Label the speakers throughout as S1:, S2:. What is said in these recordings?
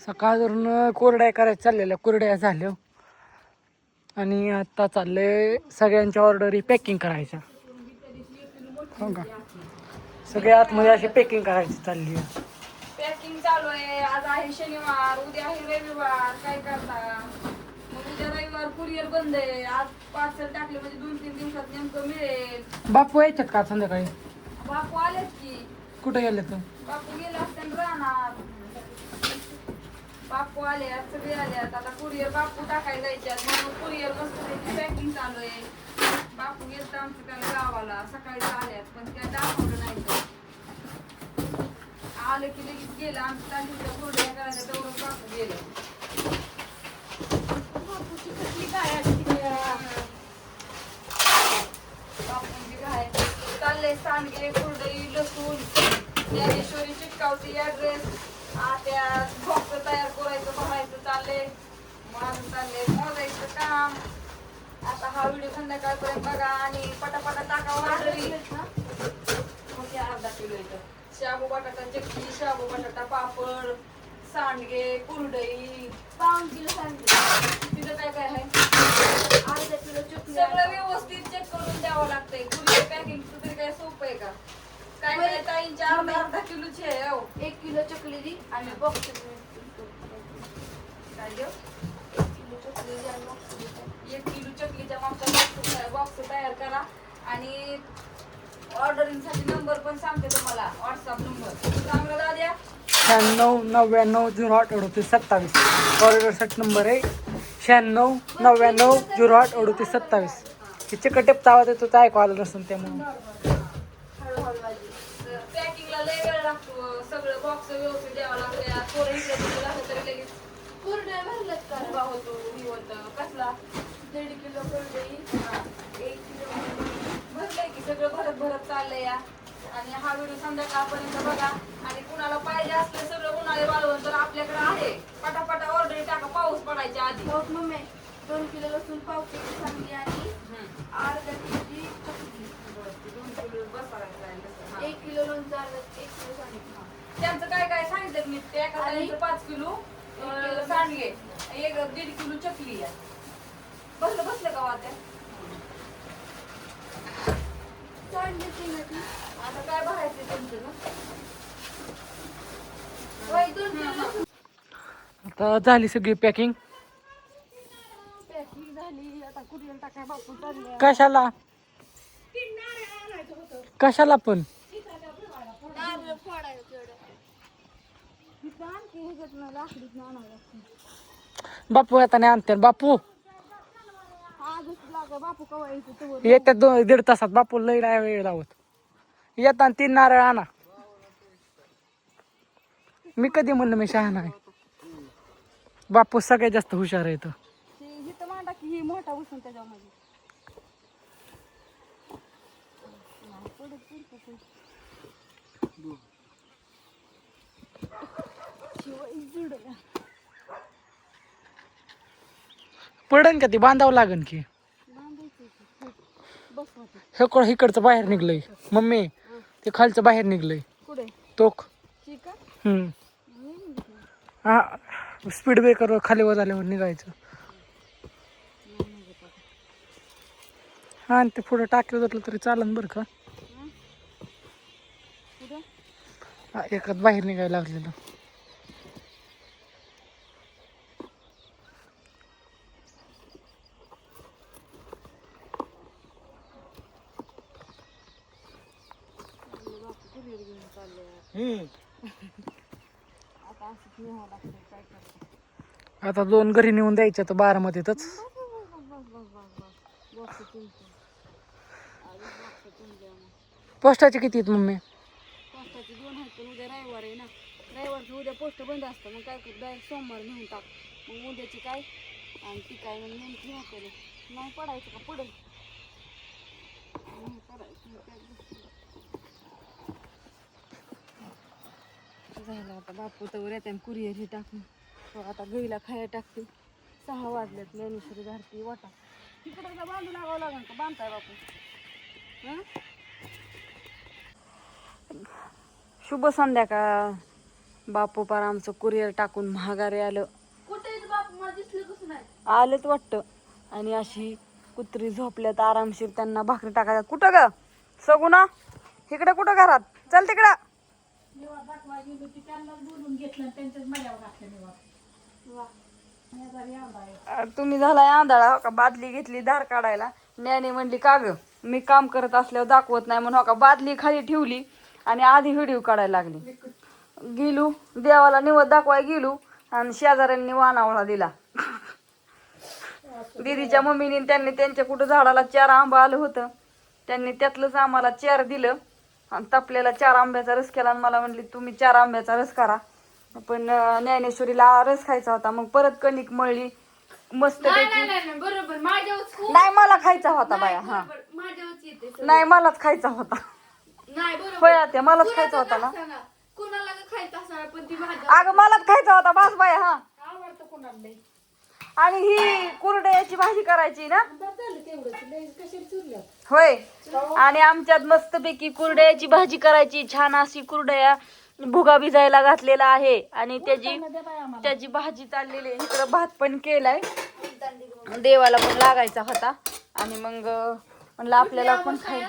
S1: सकाळवरून कोरड्या करायच्या चाललेल्या, कोरड्या झाल्या आणि आता चाललंय सगळ्यांच्या ऑर्डरी पॅकिंग करायच्या. हो का, सगळ्या आतमध्ये अशी पॅकिंग करायची चालली आहे.
S2: पॅकिंग चालू आहे. आज आहे शनिवार, उद्या आहे रविवार. काय करता मग? उद्या रविवार कुरिअर बंद आहे. आज पार्सल टाकले म्हणजे 2-3 दिवसात नेमकं मिळेल.
S1: बापू यायच्यात का संध्याकाळी?
S2: बापू आलेत की.
S1: कुठे गेले तर?
S2: बापू गेले असते राहणार. बापू आले, सगळे आल्यात. आता कुरिअर बापू टाकायला जायच्यात म्हणून कुरिअर मस्त पॅकिंग चालू आहे. बापू गेलं आमचं काय गावाला, सकाळी आल्यात पण काय दाखवलं नाही. आलं की लगेच गेलं. आमचं तांदूळच्या कुरड्या करायच्या तेवढं बापू गेलं. बापूची काय चाललंय सांडगे, कुरडई, लसूण, ज्ञानेश्वरी चिटकावती ऍड्रेस, त्या बॉक्स तयार करायचं, भरायचं चाललंय. माझं चाललंय मोजायचं काम. आता हा व्हिडिओ संध्याकाळपर्यंत बघा आणि पटापटा टाकावा ऑर्डरी. अर्धा किलो येतं शाबू बटाटा चटणी, शाबू बटाटा पापड, सांडगे, कुरडई, 5 किलो सांडगे. तिथं काय काय आहे? अर्धा किलो चटणी. सगळं व्यवस्थित चेक करून द्यावं लागतंय. कुरिअर पॅकिंग तरी काय सोपं आहे का? काय काय ताईंच्या अर्धा किलोची आहे. 1 किलो चकली आणि बॉक्स काय देऊ? 1 किलो चकलीच्या मागचा बॉक्स तयार करा. आणि ऑर्डरिंगसाठी नंबर पण सांगते तुम्हाला, व्हॉट्सअप नंबर सांगा दाद्या.
S1: 96 99 08 38 27. ऑर्डरसाठी नंबर आहे 96 99 08 38 27. हे चिकटेपचा आवाज येतो, काय कॉल नसून त्यामुळे.
S2: पॅकिंगला लय वेळ लागतो. सगळं बॉक्स व्यवस्थित द्यावं लागतं. थोडं इकडे तिकडे लागलं तरी लगेच कुरड्या भरल्यात का उभा होतो. ही होतं कसला 1.5 किलो कुरडई, 1 किलो भरलंय की सगळं भरत भरत चाललंय या. आणि हा व्हिडिओ संध्याकाळपर्यंत बघा. आणि कुणाला पाहिजे असलं सगळं उन्हाळे वाळवून तर आपल्याकडे आहे. पटापटा ऑर्डर टाका पाऊस पडायच्या आधी. मम्मी 2 किलो लसूण, 1/2 किलो सांडगे आणि अर्धा किलोची चटणी. 2 किलो बस 1 किलो लोणचं, 1 किलो सांडगे. त्यांचं काय काय सांगितलं मी ते. एका 5 किलो सांडगे, 1.5 किलो चकली आहे. बसलं का वाट्या? आता काय भरायचं तुमचं ना?
S1: आता झाली सगळी पॅकिंग.
S2: झाली. आता कुरिअर टाकाय बापू चालले.
S1: कशाला कशाला पण बापू आता नाही आणते. बापू
S2: बापू कवा यायचं?
S1: येत्या 1.5 तासात. बापू लई नाही वेळ लावत. येतात 3 नारळ आणा. मी कधी म्हणलं मी शहाणा आहे? बापू सगळ्यात जास्त हुशार आहे.
S2: इथं मांडा की ही मोठा उसून त्याच्यामध्ये.
S1: पडन का ती? बांधावं लागन की. इकडचं बाहेर निघलंय मम्मी. ते खालचं बाहेर निघलंय.
S2: कुठे?
S1: तोक. हा, स्पीड ब्रेकर खाली वर झाल्यावर निघायचं. हा, आणि ते पुढे टाकलं जातलं तरी चालन बरं का. एकात बाहेर निघायला लागलेलं. आता 2 घरी नेऊन द्यायच्या तर 12मध्येच. पोस्टाचे किती आहेत मम्मी?
S2: पोस्टाचे 2 आहेत पण उद्या रविवार आहे ना. रविवारचं उद्या पोस्ट बंद असतं. मग काय डायरेक्ट सोमवार नेऊन टाक. मग उद्याची काय आणि ती काय मग नेमकी होते नाही पडायचं का पुढे झालं. आता बापू तर येते कुरिअर ही टाकून आता गईला खायला टाकते. 6 वाजलेत. ज्ञानेश्वरी घालती वाटा. तिकडे बांधू लागावं लागेल का? बांधताय बापू? शुभ संध्याकाळ.
S1: बापू पार आमचं कुरिअर टाकून महागारी आलं.
S2: कुठे बाप मला दिसलं कसं नाही.
S1: आलेत वाटतं. आणि अशी कुत्री झोपल्यात आरामशीर, त्यांना भाकरी टाकायला. कुठं ग सगुना, इकडे कुठं घरात, चल तिकडं. तुम्ही झालाय आंधळा हो का. बादली घेतली धार काढायला, ज्ञानी म्हणली का ग मी काम करत असल्यावर दाखवत नाही म्हणून हो का बादली खाली ठेवली आणि आधी व्हिडिओ काढायला लागली. गेलो देवाला निवड दाखवाय गेलो आणि शेजाऱ्यांनी वानावळा दिला. दीदीच्या मम्मीने त्यांनी त्यांच्या कुठं झाडाला 4 आंबा आलं होतं, त्यांनी त्यातलंच आम्हाला 4 दिलं आणि तपलेला 4 आंब्याचा रस केला आणि मला म्हणली तुम्ही 4 आंब्याचा रस करा. पण ज्ञानेश्वरीला रस खायचा होता, मग परत कणिक मळली मस्त
S2: नाही बरोबर माझ्यावरच खूप
S1: नाही मला खायचा होता बाया. हा
S2: माझ्यावरच येते.
S1: नाही मलाच खायचा होता.
S2: नाही बरोबर
S1: होय आत्या मलाच खायचा होता ना.
S2: कुणाला का खायचं असणार पण ती भाज्या
S1: अगं मलाच खायचा होता बास बाया. हा
S2: आवडतं कोणाला लई.
S1: आणि ही कुरडयाची भाजी करायची ना. होय आणि आमच्यात मस्तपैकी कुरडयाची भाजी करायची. छान अशी कुरडया भुगा भिजायला घातलेला आहे आणि त्याची भाजी चाललेली आहे. इकडं भात पण केलाय, देवाला पण लागायचा होता. आणि मग म्हणलं आपल्याला पण खाय.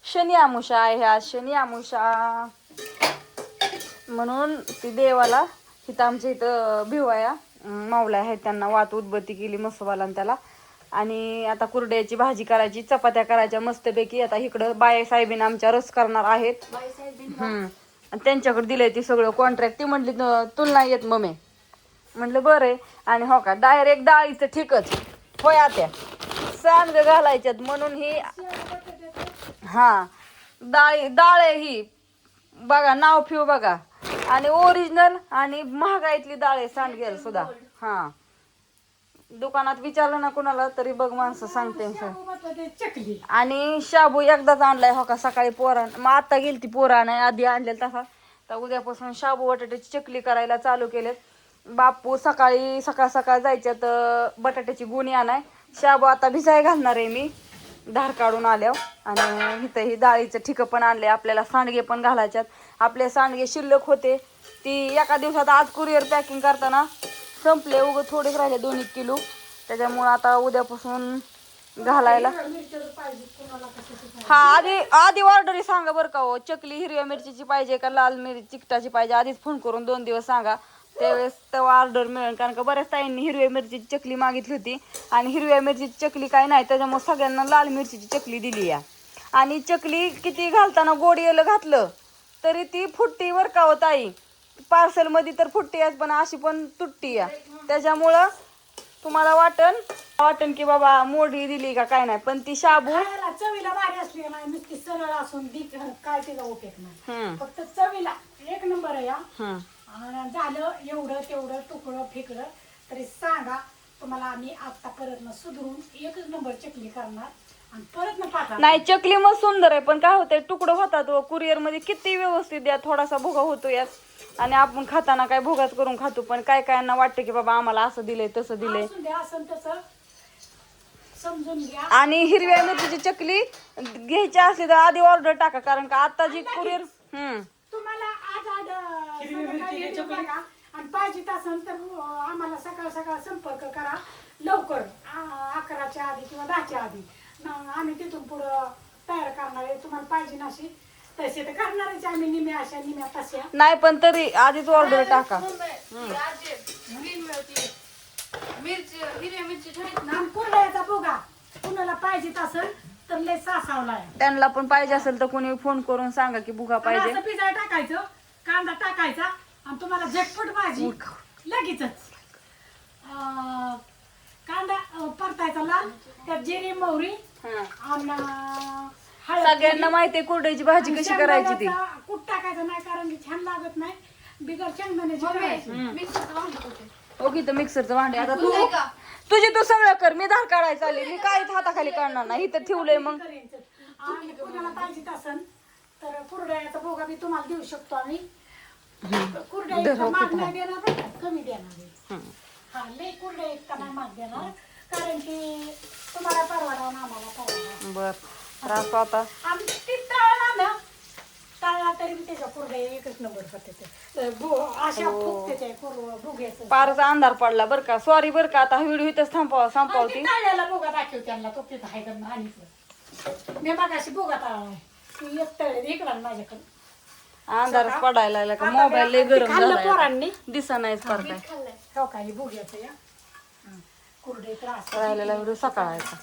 S1: शनी आमुषा आहे आज, शनी आमुषा म्हणून ती देवाला इथं आमच्या इथं भिवाया मावला आहेत, त्यांना वात उदबत्ती केली मसवाला त्याला. आणि आता कुरड्याची भाजी करायची, चपात्या करायच्या मस्तपैकी. आता इकडं बाय साहेबीन आमच्या रस करणार आहेत. आणि त्यांच्याकडे दिलंय ती सगळं कॉन्ट्रॅक्ट. ती म्हटली तुला नाही येत मम्मी, म्हटलं बरं आहे. आणि हो का डायरेक्ट डाळीचं ठीकच होय आत्या, सांड घालायच्यात म्हणून ही. हा डाळ आहे ही बघा, नाव फिव बघा. आणि ओरिजिनल आणि महागाईतली डाळ आहे सांडगेल सुद्धा. हा दुकानात विचारलं ना कुणाला तरी बघ माणसं सांगते. आणि शाबू एकदाच आणलाय हो का सकाळी पोरान, मग आता गेली ती पोरा नाही आधी आणलेला तसा. तर उद्यापासून शाबू बटाट्याची चकली करायला चालू केलेत. बापू सकाळ सकाळ जायच्यात बटाट्याची गुणी आणाय. शाबू आता भिजाय घालणार आहे मी धार काढून आल्यावर. आणि इथं ही डाळीचं ठिकं पण आणले, आपल्याला सांडगे पण घालायच्यात. आपले सांडगे शिल्लक होते ती एका दिवसात, आज कुरिअर पॅकिंग करताना संपले, उगं थोडेच राहिले 2-1 किलो. त्याच्यामुळं आता उद्यापासून घालायला. हा आधी ऑर्डर सांगा बरं का हो. चकली हिरव्या मिरचीची पाहिजे का लाल मिरची चिकटाची पाहिजे, आधीच फोन करून 2 दिवस सांगा, त्यावेळेस तेव्हा ऑर्डर मिळेल. कारण का बऱ्याच ताईंनी हिरव्या मिरचीची चकली मागितली होती आणि हिरव्या मिरचीची चकली काय नाही, त्याच्यामुळे सगळ्यांना लाल मिरचीची चकली दिली या. आणि चकली किती घालताना गोड येलं घातलं तरी ती फुट्टी वर का होत आई, पार्सल मध्ये तर फुट्टी आहे पण अशी पण तुटती या. त्याच्यामुळं तुम्हाला वाटन की बाबा मोठी दिली का काय नाही, पण ती शाबू
S3: चवीला भारी असली नाही, नुसती सरळ असून काय तिचा उपयोग नाही, फक्त चवीला 1 नंबर आहे. झालं एवढं तेवढं तुकडं फिकडं तरी सांगा तुम्हाला, आम्ही आता परत न सुधरून 1 नंबर चकली करणार आणि परत न पाठवा.
S1: नाही चकली मग सुंदर आहे, पण काय होतंय तुकडं होतात कुरिअर मध्ये किती व्यवस्थित द्या, थोडासा भुगा होतो यात. आणि आपण खाताना काय भुगाच करून खातो, पण काय कायांना वाटतं की बाबा आम्हाला असं दिलंय तसं दिलंय.
S3: समजून घ्या.
S1: आणि हिरव्या मिरचीची चकली घ्यायची असली तर आधी ऑर्डर टाका, कारण का आता जी कुरिअर
S3: तुम्हाला आज आणि पाहिजे असेल तर आम्हाला सकाळ संपर्क करा लवकर, 11च्या आधी किंवा 10च्या आधी. आम्ही तिथून पुढं तयार करणार आहे. तुम्हाला पाहिजे नशी तसे तर करणारच आम्ही, निम्या अशा निम्या तशा
S1: नाही, पण तरी आधीच ऑर्डर टाका.
S2: हिरव्या मिरची
S3: कुरड्याचा भुगा कुणाला पाहिजे असेल तर लय सासावला आहे.
S1: त्यांना पण पाहिजे असेल तर कोणी फोन करून सांगा की भुगा पाहिजे.
S3: असं पिझ्झा टाकायचं, कांदा टाकायचा आणि तुम्हाला झटपट भाजी लगेचच. कांदा परतायचा लाल, त्यात जिरी मोहरी आणि
S1: सगळ्यांना माहितीये कुरडयाची भाजी कशी करायची ती.
S3: कूट टाकायचं नाही कारण की छान लागत नाही, बिगर शेंगदाण्याची करायची.
S1: ओके तर मिक्सरचं भांडे आता तू सगळं कर, मी धार काढायला चालले, मी काय हाताखाली काढणार नाही, इथं ठेवलंय. मग
S3: आणि कुणाला पाहिजे असेल तर कुरड्याचा भोगा मी तुम्हाला देऊ शकतो आम्ही. कुरड्या माग नाही देणार, कमी देणार आहे. हा लय कुरड्या इतका नाही माग देणार, कारण की तुम्हाला परवडा आम्हाला परवडा.
S1: बर तर असं आता
S3: आम्ही ती तळण आलं तळला तरी बी त्याच्या कुरड्या एकच नंबर होते ते अशा फुगते ते बुग्याचं
S2: पारचा अंधार पडला बरं का. सॉरी बरं का, आता व्हिडिओ इथंच संपवती.
S3: तळ्याला बोगा दाखव त्यांना तो तिथं आहे का आणि मी मग अशी बोगा तळालाय ती एक तळे इकडं माझ्याकडे
S2: अंधारच पडायला लागला का. मोबाईल लय गरम
S3: खाल्लं
S2: झालाय,
S3: पोरांनी
S2: दिसा नाहीच पडताय.
S3: हो का हे बुग्याचं या कुरडे त्रास
S2: राहिलेला व्हिडिओ सकाळायचा.